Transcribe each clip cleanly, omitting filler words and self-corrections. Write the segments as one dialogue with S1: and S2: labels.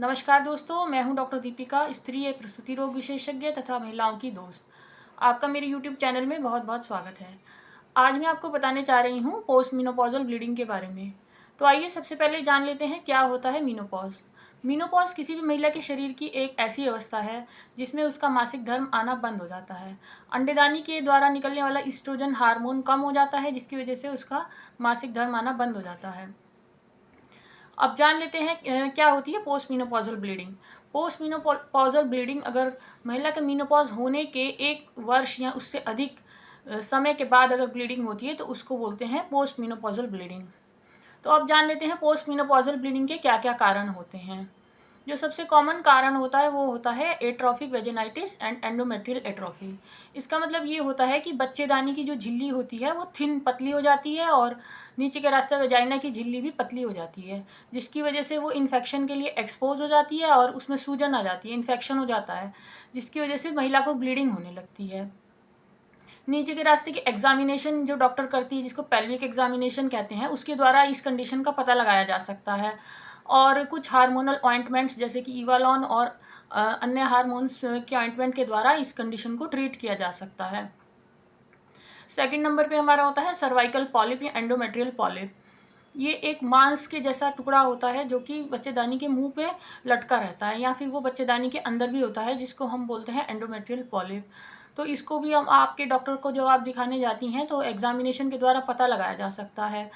S1: नमस्कार दोस्तों, मैं हूं डॉक्टर दीपिका, स्त्री एवं प्रसूति रोग विशेषज्ञ तथा महिलाओं की दोस्त। आपका मेरे यूट्यूब चैनल में बहुत बहुत स्वागत है। आज मैं आपको बताने जा रही हूं पोस्ट मीनोपॉजल ब्लीडिंग के बारे में। तो आइए सबसे पहले जान लेते हैं क्या होता है मीनोपॉज। मीनोपॉज किसी भी महिला के शरीर की एक ऐसी अवस्था है जिसमें उसका मासिक धर्म आना बंद हो जाता है। अंडेदानी के द्वारा निकलने वाला ईस्ट्रोजन हार्मोन कम हो जाता है, जिसकी वजह से उसका मासिक धर्म आना बंद हो जाता है। अब जान लेते हैं क्या होती है post menopausal bleeding. Post menopausal bleeding अगर महिला के मीनोपॉज होने के 1 वर्ष या उससे अधिक समय के बाद अगर ब्लीडिंग होती है तो उसको बोलते हैं पोस्ट मीनोपॉजल ब्लीडिंग। तो अब जान लेते हैं पोस्ट मीनोपॉजल ब्लीडिंग के क्या क्या कारण होते हैं। जो सबसे कॉमन कारण होता है वो होता है atrophic vaginitis and endometrial atrophy. इसका मतलब ये होता है कि बच्चेदानी की जो झिल्ली होती है वो थिन पतली हो जाती है और नीचे के रास्ते वेजाइना की झिल्ली भी पतली हो जाती है, जिसकी वजह से वो इन्फेक्शन के लिए एक्सपोज हो जाती है और उसमें सूजन आ जाती है, इन्फेक्शन हो जाता है, जिसकी वजह से महिला को ब्लीडिंग होने लगती है। नीचे के रास्ते की एग्जामिनेशन जो डॉक्टर करती है, जिसको पेल्विक एग्जामिनेशन कहते हैं, उसके द्वारा इस कंडीशन का पता लगाया जा सकता है। और कुछ हार्मोनल ऑइंटमेंट्स जैसे कि इवालॉन और अन्य हार्मोन्स के ऑइंटमेंट के द्वारा इस कंडीशन को ट्रीट किया जा सकता है। सेकंड नंबर पे हमारा होता है सर्वाइकल पॉलिप या एंडोमेट्रियल पॉलिप। ये एक मांस के जैसा टुकड़ा होता है जो कि बच्चेदानी के मुंह पे लटका रहता है, या फिर वो बच्चेदानी के अंदर भी होता है, जिसको हम बोलते हैं एंडोमेट्रियल पॉलिप। तो इसको भी हम आपके डॉक्टर को जब आप दिखाने जाती हैं तो एग्जामिनेशन के द्वारा पता लगाया जा सकता है।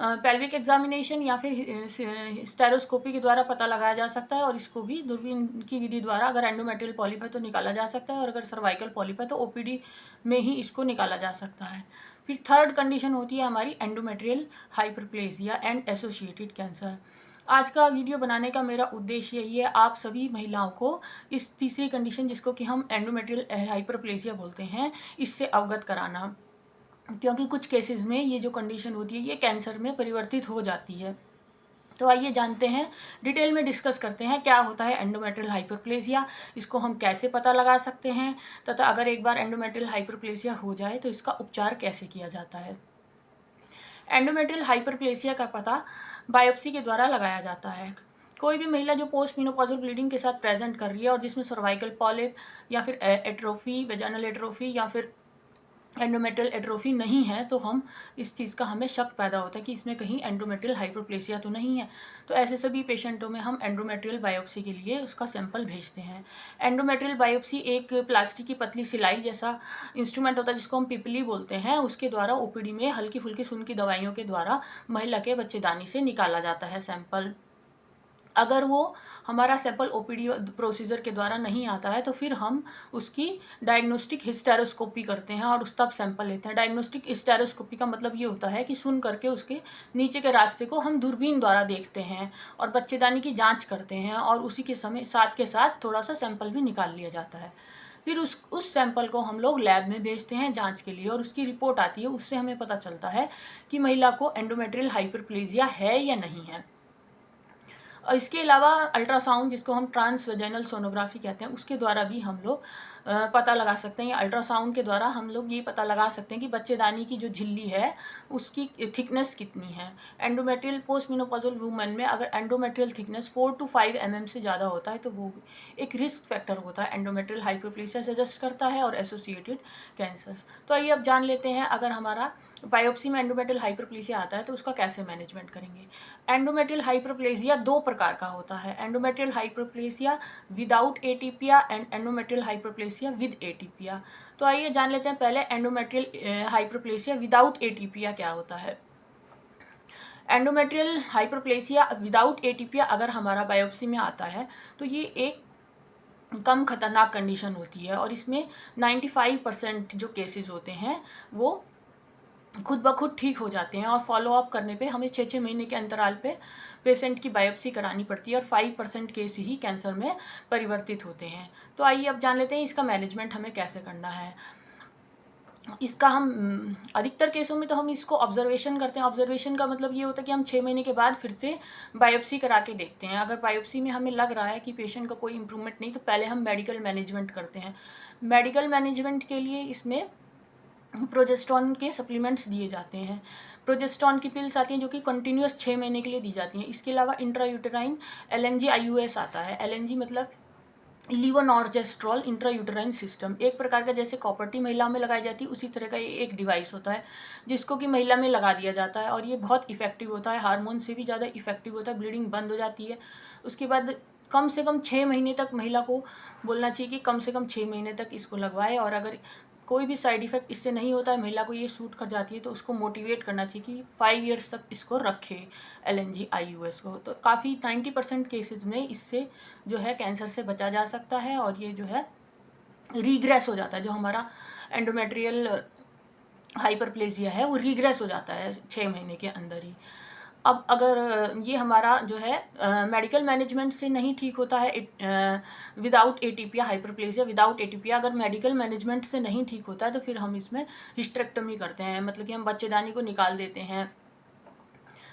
S1: पेल्विक एग्जामिनेशन या फिर स्टेरोस्कोपी के द्वारा पता लगाया जा सकता है, और इसको भी दूरबीन की विधि द्वारा अगर एंडोमेट्रियल पॉलिप है तो निकाला जा सकता है, और अगर सर्वाइकल पॉलिप है तो ओपीडी में ही इसको निकाला जा सकता है। फिर थर्ड कंडीशन होती है हमारी endometrial hyperplasia and associated cancer. आज का वीडियो बनाने का मेरा उद्देश्य यही है, आप सभी महिलाओं को इस तीसरी कंडीशन, जिसको कि हम एंडोमेट्रियल हाइपरप्लेसिया बोलते हैं, इससे अवगत कराना, क्योंकि कुछ केसेस में ये जो कंडीशन होती है ये कैंसर में परिवर्तित हो जाती है। तो आइए जानते हैं, डिटेल में डिस्कस करते हैं क्या होता है एंडोमेट्रियल हाइपरप्लेसिया, इसको हम कैसे पता लगा सकते हैं, तथा अगर एक बार एंडोमेट्रियल हाइपरप्लेसिया हो जाए तो इसका उपचार कैसे किया जाता है। एंडोमेट्रियल हाइपरप्लेसिया का पता बायोप्सी के द्वारा लगाया जाता है। कोई भी महिला जो पोस्ट मेनोपॉजल ब्लीडिंग के साथ प्रेजेंट कर रही है और जिसमें सर्वाइकल पॉलिप या फिर एट्रोफी, वेजाइनल एट्रोफी या फिर एंडोमेट्रियल एट्रोफी नहीं है, तो हम इस चीज़ का हमें शक पैदा होता है कि इसमें कहीं एंडोमेट्रियल हाइपरप्लेसिया तो नहीं है। तो ऐसे सभी पेशेंटों में हम एंडोमेट्रियल बायोप्सी के लिए उसका सैंपल भेजते हैं। एंडोमेट्रियल बायोप्सी एक प्लास्टिक की पतली सिलाई जैसा इंस्ट्रूमेंट होता है, जिसको हम पिपली बोलते हैं, उसके द्वारा ओपीडी में हल्की फुल्की सुन की दवाइयों के द्वारा महिला के बच्चेदानी से निकाला जाता है सैंपल। अगर वो हमारा सैंपल ओपीडी प्रोसीजर के द्वारा नहीं आता है तो फिर हम उसकी डायग्नोस्टिक हिस्टेरोस्कोपी करते हैं और उस तब सैंपल लेते हैं। डायग्नोस्टिक हिस्टेरोस्कोपी का मतलब ये होता है कि सुन करके उसके नीचे के रास्ते को हम दूरबीन द्वारा देखते हैं और बच्चेदानी की जांच करते हैं, और उसी के समय साथ के साथ थोड़ा सा सैंपल भी निकाल लिया जाता है। फिर उस सैंपल को हम लोग लैब में भेजते हैं जांच के लिए, और उसकी रिपोर्ट आती है। उससे हमें पता चलता है कि महिला को एंडोमेट्रियल हाइपरप्लेजिया है या नहीं है। और इसके अलावा अल्ट्रासाउंड, जिसको हम ट्रांस वेजाइनल सोनोग्राफी कहते हैं, उसके द्वारा भी हम लोग पता लगा सकते हैं। अल्ट्रासाउंड के द्वारा हम लोग ये पता लगा सकते हैं कि बच्चेदानी की जो झिल्ली है उसकी थिकनेस कितनी है। एंडोमेट्रियल पोस्ट मेनोपॉजल वूमेन में अगर एंडोमेट्रियल थिकनेस 4 to 5 mm से ज़्यादा होता है तो वो एक रिस्क फैक्टर होता है, एंडोमेट्रियल हाइपरप्लेसिया सजेस्ट करता है और एसोसिएटेड कैंसर्स। तो आइए अब जान लेते हैं, अगर हमारा बायोप्सी में एंडोमेट्रियल हाइपरप्लेसिया आता है तो उसका कैसे मैनेजमेंट करेंगे। एंडोमेट्रियल हाइपरप्लेसिया दो प्रकार का होता है, endometrial hyperplasia without atypia and endometrial hyperplasia with atypia. तो आइए जान लेते हैं पहले एंडोमेट्रियल हाइपरप्लेसिया विदाउट एटीपिया क्या होता है। एंडोमेट्रियल हाइपरप्लेसिया विदाउट एटीपिया अगर हमारा बायोप्सी में आता है तो ये एक कम खतरनाक कंडीशन होती है, और इसमें 95% जो केसेस होते हैं वो खुद ब खुद ठीक हो जाते हैं, और फॉलोअप करने पे हमें 6-6 महीने के अंतराल पे पेशेंट की बायोप्सी करानी पड़ती है, और 5% केस ही कैंसर में परिवर्तित होते हैं। तो आइए अब जान लेते हैं इसका मैनेजमेंट हमें कैसे करना है। इसका हम अधिकतर केसों में तो हम इसको ऑब्जर्वेशन करते हैं। ऑब्जर्वेशन का मतलब ये होता है कि हम 6 महीने के बाद फिर से बायोप्सी करा के देखते हैं। अगर बायोप्सी में हमें लग रहा है कि पेशेंट का कोई इम्प्रूवमेंट नहीं, तो पहले हम मेडिकल मैनेजमेंट करते हैं। मेडिकल मैनेजमेंट के लिए इसमें प्रोजेस्टेरॉन के सप्लीमेंट्स दिए जाते हैं। प्रोजेस्टेरॉन की पिल्स आती हैं जो कि कंटिन्यूअस 6 महीने के लिए दी जाती हैं। इसके अलावा इंट्रायूटेराइन LNG IUS आता है। LNG मतलब लीवोनॉर्जेस्ट्रॉल इंट्रायूटेराइन सिस्टम, एक प्रकार का जैसे कॉपर टी महिला में लगाई जाती है उसी तरह का ये एक डिवाइस होता है जिसको कि महिला में लगा दिया जाता है और ये बहुत इफेक्टिव होता है, हार्मोन से भी ज़्यादा इफेक्टिव होता है। ब्लीडिंग बंद हो जाती है। उसके बाद कम से कम 6 महीने तक महिला को बोलना चाहिए कि कम से कम 6 महीने तक इसको लगवाए, और अगर कोई भी साइड इफ़ेक्ट इससे नहीं होता है, महिला को ये सूट कर जाती है, तो उसको मोटिवेट करना चाहिए कि 5 ईयर्स तक इसको रखे LNG IUS को। तो काफ़ी 90% केसेस में इससे जो है कैंसर से बचा जा सकता है और ये जो है रीग्रेस हो जाता है। जो हमारा एंडोमेट्रियल हाइपरप्लेजिया है वो रीग्रेस हो जाता है 6 महीने के अंदर ही। अब अगर ये हमारा जो है मेडिकल मैनेजमेंट से नहीं ठीक होता है, विदाउट एटीपिया हाइपरप्लेजिया विदाउट एटीपिया अगर मेडिकल मैनेजमेंट से नहीं ठीक होता है तो फिर हम इसमें हिस्टेरेक्टोमी करते हैं, मतलब कि हम बच्चेदानी को निकाल देते हैं।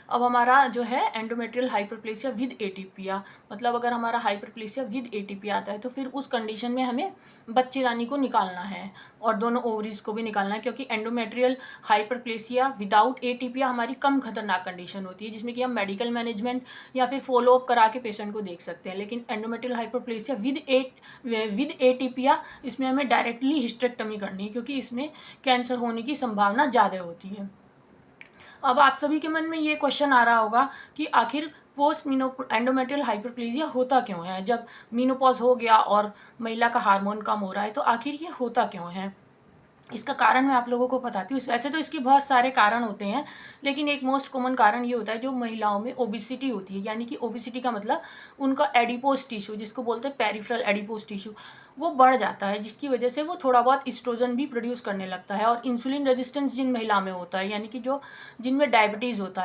S1: अब हमारा जो है एंडोमेट्रियल हाइपरप्लेसिया विद एटीपिया, मतलब अगर हमारा हाइपरप्लेसिया विद एटीपिया आता है तो फिर उस कंडीशन में हमें बच्चेदानी को निकालना है और दोनों ओवरीज को भी निकालना है, क्योंकि एंडोमेट्रियल हाइपरप्लेसिया विदाउट एटीपिया हमारी कम खतरनाक कंडीशन होती है जिसमें कि हम मेडिकल मैनेजमेंट या फिर फॉलोअप करा के पेशेंट को देख सकते हैं। लेकिन एंडोमेट्रियल हाइपरप्लेसिया विद एटीपिया इसमें हमें डायरेक्टली हिस्टेरेक्टोमी करनी है, क्योंकि इसमें कैंसर होने की संभावना ज़्यादा होती है। अब आप सभी के मन में ये क्वेश्चन आ रहा होगा कि आखिर पोस्ट एंडोमेट्रियल हाइपरप्लेजिया होता क्यों है? जब मीनोपॉज हो गया और महिला का हार्मोन कम हो रहा है तो आखिर ये होता क्यों है? इसका कारण मैं आप लोगों को बताती हूँ। वैसे तो इसके बहुत सारे कारण होते हैं, लेकिन एक मोस्ट कॉमन कारण ये होता है जो महिलाओं में ओबिसिटी होती है, यानी कि ओबिसिटी का मतलब उनका एडिपोज टिश्यू, जिसको बोलते हैं पेरिफेरल एडिपोज टिश्यू, वो बढ़ जाता है, जिसकी वजह से वो थोड़ा बहुत एस्ट्रोजन भी प्रोड्यूस करने लगता है। और इंसुलिन रेजिस्टेंस जिन महिला में होता है, यानी कि जो जिनमें डायबिटीज़ होता है,